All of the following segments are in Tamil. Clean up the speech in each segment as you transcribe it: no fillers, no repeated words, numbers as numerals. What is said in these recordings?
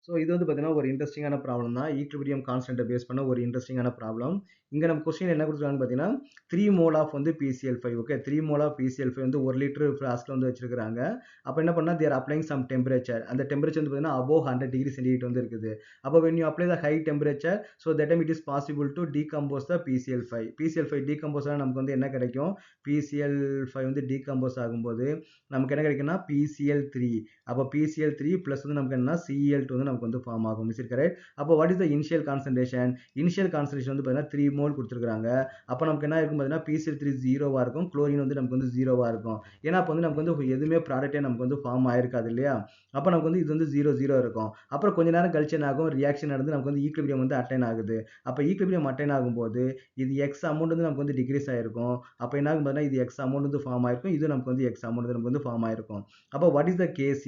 ஸோ இது வந்து பார்த்தீங்கன்னா ஒரு இன்ட்ரெஸ்டிங்கான ப்ராப்ளம் தான். ஈக்விலிபிரியம் கான்ஸ்டன்ட்டை பேஸ் பண்ண ஒரு இன்ட்ரெஸ்டிங்கான ப்ராப்ளம். இங்க நம்ம கொஸ்டின் என்ன குடுத்துருக்காங்கன்னு பார்த்தீங்கன்னா, 3 மோல் ஆஃப் வந்து PCl5 okay. 3 mole of PCl5 வந்து 1 லிட்டர் ஃப்ளாஸ்க்ல வந்து வச்சிருக்காங்க. அப்ப என்ன பண்ணா they are applying some temperature. அந்த டெம்பரேச்சர் வந்து பார்த்தீங்கன்னா அபோவ் 100 டிகிரி சென்டிகிரேட் வந்து இருக்குது. அப்ப when you apply the high temperature, so that time it is possible to decompose the PCl5. PCl5 decompose ஆனா நமக்கு வந்து என்ன கிடைக்கும்? PCl5 வந்து decompose ஆகும்போது நமக்கு என்ன கிடைக்கும்னா PCl3. அப்ப PCl3 பிளஸ் வந்து நமக்கு என்ன Cl2 வந்து நமக்கு வந்து ஃபார்ம் ஆகும். Is it correct? அப்போ what is the initial concentration? Initial concentration வந்து பார்த்தீங்கன்னா 3 மோல் கொடுத்துருக்காங்க. அப்ப நமக்கு என்ன இருக்கும் பார்த்தீங்கன்னா PCl3 ஜீரோவா இருக்கும். குளோரின் வந்து நமக்கு வந்து ஜீரோவா இருக்கும். ஏன்னா அப்ப வந்து நமக்கு வந்து எதுவுமே ப்ராடக்டே நமக்கு வந்து ஃபார்ம் ஆயிருக்காது இல்லையா? அப்ப நமக்கு வந்து இது வந்து 0 இருக்கும். அப்புறம் கொஞ்ச நேரம் கழிச்சு என்ன ஆகும்? ரியாக்ஷன் நடந்து நமக்கு வந்து ஈக்விலிபிரியம் வந்து அட்டைன் ஆகுது. அப்ப ஈக்விலிபிரியம் அட்டைன் ஆகும்போது இது எக்ஸ் அமௌண்ட் வந்து நமக்கு வந்து டிக்ரீஸ் ஆயிருக்கும். அப்ப என்ன ஆகும் பார்த்தீங்கன்னா இது எக்ஸ் அமௌண்ட் வந்து ஃபார்ம் ஆயிருக்கும். இது நமக்கு வந்து எக்ஸ் அமௌண்ட் வந்து நமக்கு வந்து ஃபார்ம் ஆயிருக்கும். அப்ப what is the Kc?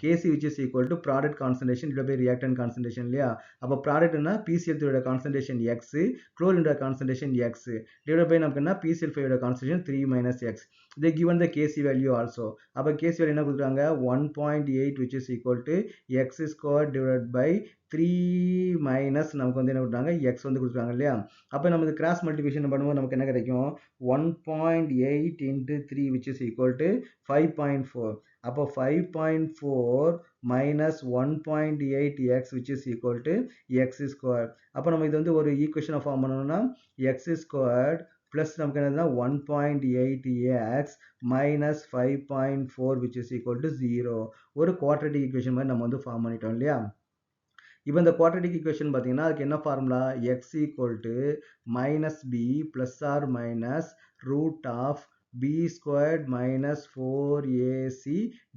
Kc which is equal to product concentration divided by reactant concentration இல்லையா? அப்ப ப்ராடக்ட்னா PCl3 ஓட கான்சன்ட்ரேஷன் x, குளோரின் ஓட கான்சன்ட்ரேஷன் x டிவைட் பை நமக்கு என்ன PCl5 ஓட concentration 3 - x. they given the Kc value also. அப்ப Kc value என்ன கொடுக்குறாங்க? 1.8 which is equal to x squared divided by 3 minus நமக்கு வந்து என்ன கொடுத்தாங்க? x வந்து கொடுத்துருக்காங்க இல்லையா? அப்ப நம்ம இந்த கிராஸ் மல்டிபிகேஷன் பண்ணும்போது நமக்கு என்ன கிடைக்கும்? 1.8 into 3 which is equal to 5.4. அப்போ 5.4 minus 1.8x which is equal to x squared. அப்போ நம்ம இது வந்து ஒரு ஈக்குவேஷனை ஃபார்ம் பண்ணணும்னா x squared plus நமக்கு என்னதுன்னா 1.8x minus 5.4 which is equal to 0. ஒரு குவாட்ரேட்டிக் ஈக்குவேஷன் மாதிரி நம்ம வந்து ஃபார்ம் பண்ணிட்டோம் இல்லையா? இப்போ இந்த குவாட்ரேட்டிக் ஈக்குவேஷன் பார்த்தீங்கன்னா அதுக்கு என்ன formula? x equal to minus b plus or minus root of b squared minus 4ac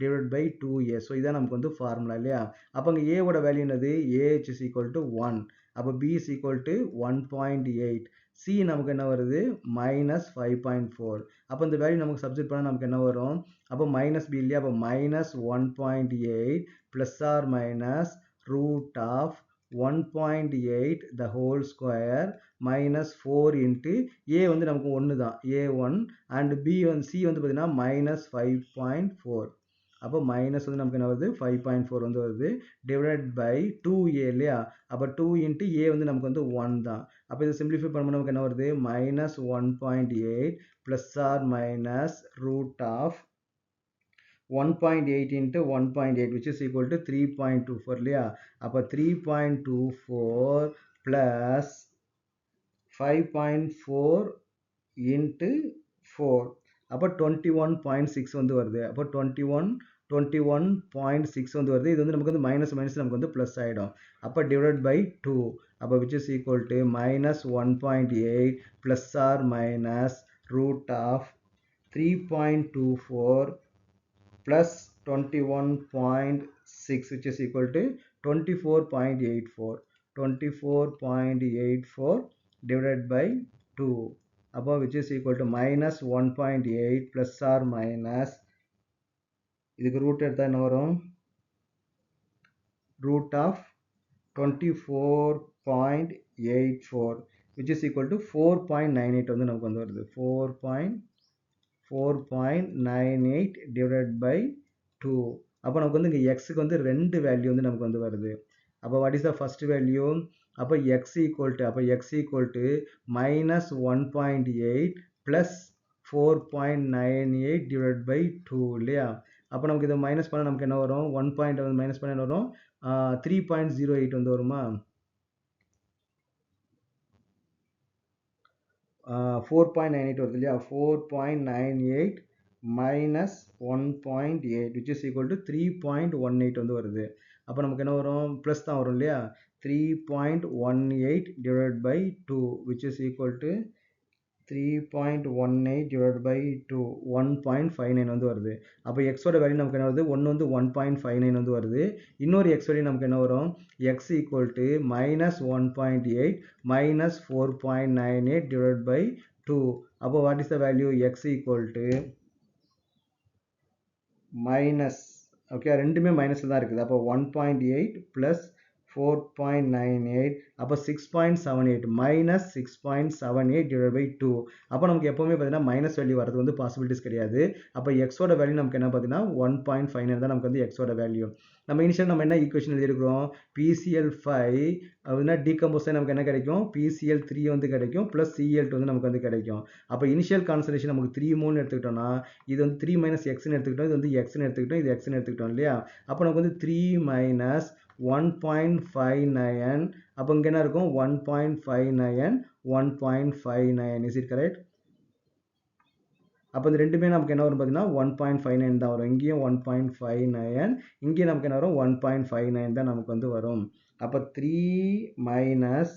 divided by 2a. So இதான் நமக்கு வந்து ஃபார்முலா இல்லையா? அப்போ அங்கே a ஓட வேல்யூ என்னது? ah is equal to 1. அப்போ b is equal to 1.8. c நமக்கு என்ன வருது? minus 5.4. அப்போ இந்த வேல்யூ நமக்கு சப்ஸ்டிட் பண்ணால் நமக்கு என்ன வரும்? அப்போ மைனஸ் b இல்லையா? அப்போ minus 1.8 plus or minus root of 1.8 the whole square minus 4 into a வந்து நமக்கு 1 தான் a1 and b வந்து c வந்து பார்த்தீங்கன்னா minus 5.4. அப்போ மைனஸ் வந்து நமக்கு என்ன வருது? 5.4 வந்து வருது divided by 2a இல்லையா? அப்போ 2 into a வந்து நமக்கு வந்து 1 தான். அப்போ இதை சிம்பிளிஃபை பண்ணும்போது நமக்கு என்ன வருது? minus 1.8 plus or minus root of 1.8 into 1.8 which is equal to 3.24 இல்லையா? அப்போ 3.24 plus 5.4 into 4 அப்போ 21.6 வந்து வருது. அப்போ 21.6 வந்து வருது. இது வந்து நமக்கு வந்து மைனஸ் மைனஸ் நமக்கு வந்து ப்ளஸ் ஆகிடும். அப்போ டிவைட் பை 2 அப்போ which is equal to minus 1.8 plus or minus root of 3.24 plus 21.6 which is equal to 24.84. 24.84 divided by 2 above which is equal to minus 1.8 plus or minus இதுக்கு ரூட் எடுத்தா என்ன வரும்? root of 24.84 which is equal to 4.98 வந்து நமக்கு வந்து வருது. 4.98 divided by 2. அப்போ நமக்கு வந்து இங்கே எக்ஸுக்கு வந்து ரெண்டு வேல்யூ வந்து நமக்கு வந்து வருது. அப்போ what is the first value? அப்போ x equal to minus 1.8 plus 4.98 divided by 2 இல்லையா? அப்போ நமக்கு இதை மைனஸ் பண்ண நமக்கு என்ன வரும்? 1 பாயிண்ட் மைனஸ் பண்ண என்ன வரும்? 3.08 வந்து வருமா? 4.98 வருது இல்லையா? 4.98 minus 1.8 which is equal to 3.18 வந்து வருது. அப்போ நமக்கு என்ன வரும்? ப்ளஸ் தான் வரும் இல்லையா? 3.18 divided by 2 which is equal to 3.18 divided by 2 1.59 வந்து வருது. அப்போ எக்ஸோட வேல்யூ நமக்கு என்ன வருது? ஒன்று வந்து 1.59 வந்து வருது. இன்னொரு எக்ஸ் வேல்யூ நமக்கு என்ன வரும்? X equal to minus 1.8 minus 4.98 divided by 2. அப்போ what is the value? X equal to minus okay ரெண்டுமே மைனஸில் தான் இருக்குது. அப்போ 1.8 ப்ளஸ் 4.98 அப்போ 6.78 minus 6.78 divided by 2. அப்போ நமக்கு எப்போவுமே பார்த்தீங்கன்னா மைனஸ் வேல்யூ வரது வந்து பாசிபிலிட்டிஸ் கிடையாது. அப்போ எக்ஸோட வேல்யூ நமக்கு என்ன பார்த்தீங்கன்னா 1.59 தான் நமக்கு வந்து எக்ஸோட வேல்யூ. நம்ம இனிஷியல் நம்ம என்ன ஈக்குவேஷன் எழுதியிருக்கிறோம், PCl5 அப்படின்னா டீகம்போஸ் நமக்கு என்ன கிடைக்கும், PCl3 வந்து கிடைக்கும் ப்ளஸ் Cl2 வந்து நமக்கு வந்து கிடைக்கும். அப்போ இனிஷியல் கான்சன்ட்ரேஷன் நமக்கு 3 மோல்னு எடுத்துக்கிட்டோம்னா இது வந்து 3 மைனஸ் எக்ஸ்ன்னு எடுத்துக்கிட்டோம், இது வந்து எக்ஸ்ன்னு எடுத்துக்கிட்டோம், இது எக்ஸ்ன்னு எடுத்துக்கிட்டோம் இல்லையா. அப்போ நமக்கு வந்து 3 மைனஸ் 1.59 அப்போ இங்கே என்ன இருக்கும் 1.59 1.59 இஸ் இட் கரெக்ட். அப்போ இந்த ரெண்டுமே நமக்கு என்ன வரும் பார்த்தீங்கன்னா 1.59 தான் வரும். இங்கேயும் 1.59 இங்கேயும் நமக்கு என்ன வரும் 1.59 தான் நமக்கு வந்து வரும். அப்போ 3 minus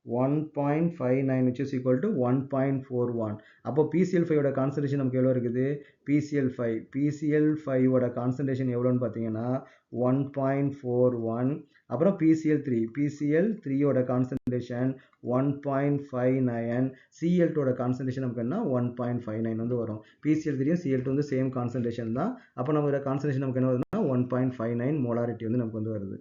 1.59 which is equal to 1.41. அப்போ PCl5 ஓட கான்சன்ட்ரேஷன் நமக்கு எவ்வளோ இருக்குது, PCl5 ஓட கான்சன்ட்ரேஷன் எவ்வளோன்னு பார்த்தீங்கன்னா 1.41. அப்புறம் PCl3 ஓட கான்சன்ட்ரேஷன் 1.59, Cl2 ஓட கான்சன்ட்ரேஷன் நமக்கு என்ன 1.59 வந்து வரும். PCl3யும் Cl2 வந்து சேம் கான்சன்ட்ரேஷன் தான். அப்போ நம்ம கான்சன்ட்ரேஷன் நமக்கு என்ன வருதுன்னா 1.59 மோலாரிட்டி வந்து நமக்கு வந்து வருது.